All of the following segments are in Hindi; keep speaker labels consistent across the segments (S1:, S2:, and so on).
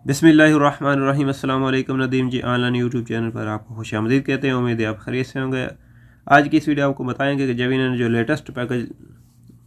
S1: बिस्मिल्लाहिर्रहमानिर्रहीम। अस्सलाम वालेकुम। नदीम जी ऑनलाइन यूट्यूब चैनल पर आपको खुशामदीद कहते हैं। उम्मीद है आप खैरियत से होंगे। आज की इस वीडियो आपको बताएंगे कि जब इन्होंने जो लेटेस्ट पैकेज,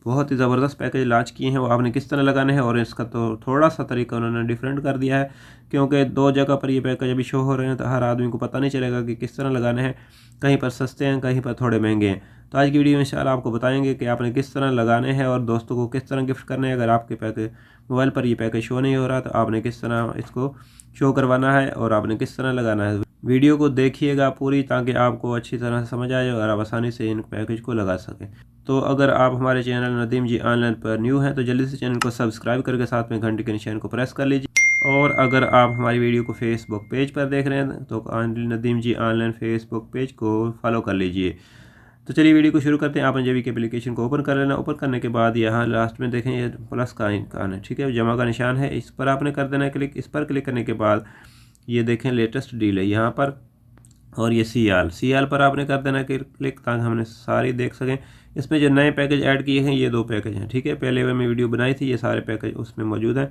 S1: बहुत ही ज़बरदस्त पैकेज लॉन्च किए हैं, वो आपने किस तरह लगाने हैं। और इसका तो थोड़ा सा तरीका उन्होंने डिफरेंट कर दिया है, क्योंकि दो जगह पर ये पैकेज अभी शो हो रहे हैं, तो हर आदमी को पता नहीं चलेगा कि किस तरह लगाने हैं। कहीं पर सस्ते हैं, कहीं पर थोड़े महंगे हैं। तो आज की वीडियो में इंशाल्लाह आपको बताएंगे कि आपने किस तरह लगाने हैं और दोस्तों को किस तरह गिफ्ट करने हैं। अगर आपके पैकेज मोबाइल पर ये पैकेज शो नहीं हो रहा, तो आपने किस तरह इसको शो करवाना है और आपने किस तरह लगाना है। वीडियो को देखिएगा पूरी, ताकि आपको अच्छी तरह से समझ आए और आप आसानी से इन पैकेज को लगा सकें। तो अगर आप हमारे चैनल नदीम जी ऑनलाइन पर न्यू हैं, तो जल्दी से चैनल को सब्सक्राइब करके साथ में घंटे के निशान को प्रेस कर लीजिए। और अगर आप हमारी वीडियो को फेसबुक पेज पर देख रहे हैं, तो नदीम जी ऑनलाइन फेसबुक पेज को फॉलो कर लीजिए। तो चलिए वीडियो को शुरू करते हैं। आपने जेबी के एप्लीकेशन को ओपन कर लेना। ओपन करने के बाद यहाँ लास्ट में देखें, ये प्लस का आइकन है, ठीक है, जमा का निशान है, इस पर आपने कर देना है क्लिक। इस पर क्लिक करने के बाद ये देखें लेटेस्ट डील है यहाँ पर, और ये सी आल पर आपने कर देना कि क्लिक, ताकि हमने सारी देख सकें। इसमें जो नए पैकेज ऐड किए हैं, ये दो पैकेज हैं, ठीक है। पहले मैं वीडियो बनाई थी, ये सारे पैकेज उसमें मौजूद हैं।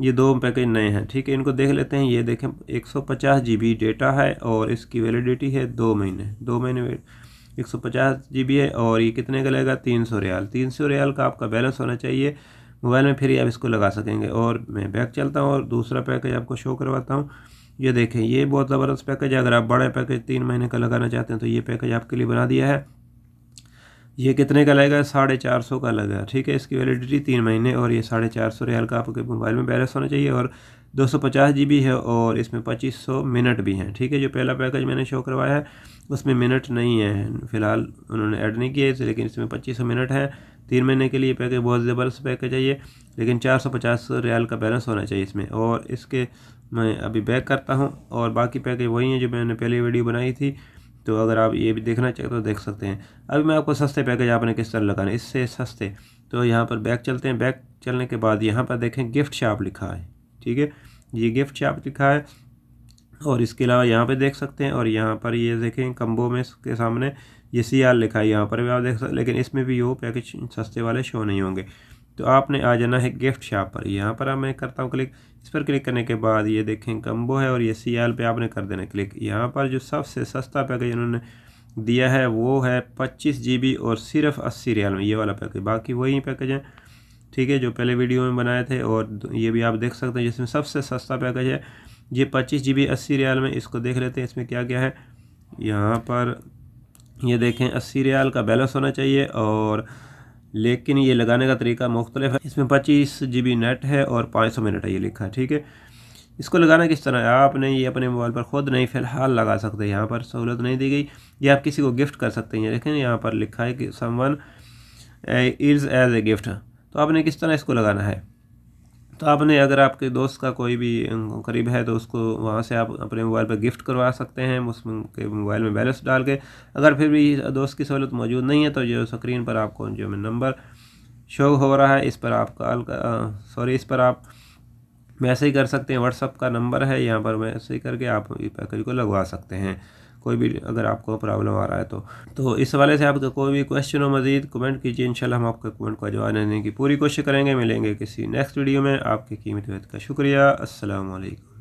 S1: ये दो पैकेज नए हैं, ठीक है। इनको देख लेते हैं। ये देखें 150 GB डेटा है और इसकी वैलिडिटी है 2 महीने। 2 महीने 150 GB है। और ये कितने का लगेगा? 300 रियाल। 300 रियाल का आपका बैलेंस होना चाहिए मोबाइल में, फिर ही आप इसको लगा सकेंगे। और मैं बैक चलता हूँ और दूसरा पैकेज आपको शो करवाता हूँ। ये देखें, ये बहुत ज़बरदस्त पैकेज है। अगर आप बड़े पैकेज 3 महीने का लगाना चाहते हैं, तो ये पैकेज आपके लिए बना दिया है। ये कितने का लगेगा? 450 का लगेगा, ठीक है। इसकी वैलिडिटी 3 महीने और ये 450 रियाल का आपके मोबाइल में बैलेंस होना चाहिए। और 250 GB है और इसमें 2500 मिनट भी हैं, ठीक है। जो पहला पैकेज मैंने शो करवाया है उसमें मिनट नहीं है, फ़िलहाल उन्होंने ऐड नहीं किए, लेकिन इसमें 2500 मिनट है। 3 महीने के लिए पैकेज बहुत ज़बरदस्त पैकेज है ये। लेकिन 450 रियाल का बैलेंस होना चाहिए इसमें। और इसके मैं अभी बैक करता हूँ, और बाकी पैकेज वही हैं जो मैंने पहले वीडियो बनाई थी। तो अगर आप ये भी देखना चाहें तो देख सकते हैं। अभी मैं आपको सस्ते पैकेज आपने किस तरह लगाने, इससे सस्ते। तो यहाँ पर बैक चलते हैं। बैक चलने के बाद यहाँ पर देखें गिफ्ट शॉप लिखा है, ठीक है। ये गिफ्ट शॉप लिखा है। और इसके अलावा यहाँ पे देख सकते हैं। और यहाँ पर ये देखें कम्बो में के सामने ये CR लिखा है, यहाँ पर भी आप देख सकते हैं। लेकिन इसमें भी वो पैकेज सस्ते वाले शो नहीं होंगे। तो आपने आ जाना है गिफ्ट शॉप पर। यहाँ पर मैं करता हूँ क्लिक। इस पर क्लिक करने के बाद ये देखें कम्बो है और ये CR पे आपने कर देना क्लिक। यहाँ पर जो सबसे सस्ता पैकेज इन्होंने दिया है वो है 25 GB और सिर्फ 80 रियाल में, ये वाला पैकेज। बाकी वही पैकेज हैं, ठीक है, जो पहले वीडियो में बनाए थे। और ये भी आप देख सकते हैं, जिसमें सबसे सस्ता पैकेज है ये 25 GB 80 रियाल में। इसको देख लेते हैं इसमें क्या क्या है। यहाँ पर ये देखें 80 रियाल का बैलेंस होना चाहिए, और लेकिन ये लगाने का तरीका मुख्तलिफ है। इसमें 25 GB नेट है और 500 मिनट है, ये लिखा है, ठीक है। इसको लगाना किस तरह है, आपने ये अपने मोबाइल पर ख़ुद नहीं फ़िलहाल लगा सकते, यहाँ पर सहूलत नहीं दी गई। ये आप किसी को गिफ्ट कर सकते हैं। देखें यहाँ पर लिखा है कि someone is as a gift. तो आपने किस तरह इसको लगाना है, तो आपने अगर आपके दोस्त का कोई भी करीब है, तो उसको वहाँ से आप अपने मोबाइल पर गिफ्ट करवा सकते हैं, उसमें के मोबाइल में बैलेंस डाल के। अगर फिर भी दोस्त की सहूलत मौजूद नहीं है, तो जो स्क्रीन पर आपको जो नंबर शो हो रहा है, इस पर आप इस पर आप मैसेज कर सकते हैं। व्हाट्सअप का नंबर है, यहाँ पर मैसेज करके आप इस पैकेज को लगवा सकते हैं। कोई भी अगर आपको प्रॉब्लम आ रहा है तो इस हवाले से आपका कोई भी क्वेश्चन हो मज़ीद कमेंट कीजिए। इंशाल्लाह हम आपके कमेंट का जवाब देने की पूरी कोशिश करेंगे। मिलेंगे किसी नेक्स्ट वीडियो में। आपकी कीमती वक्त का शुक्रिया। अस्सलाम वालेकुम।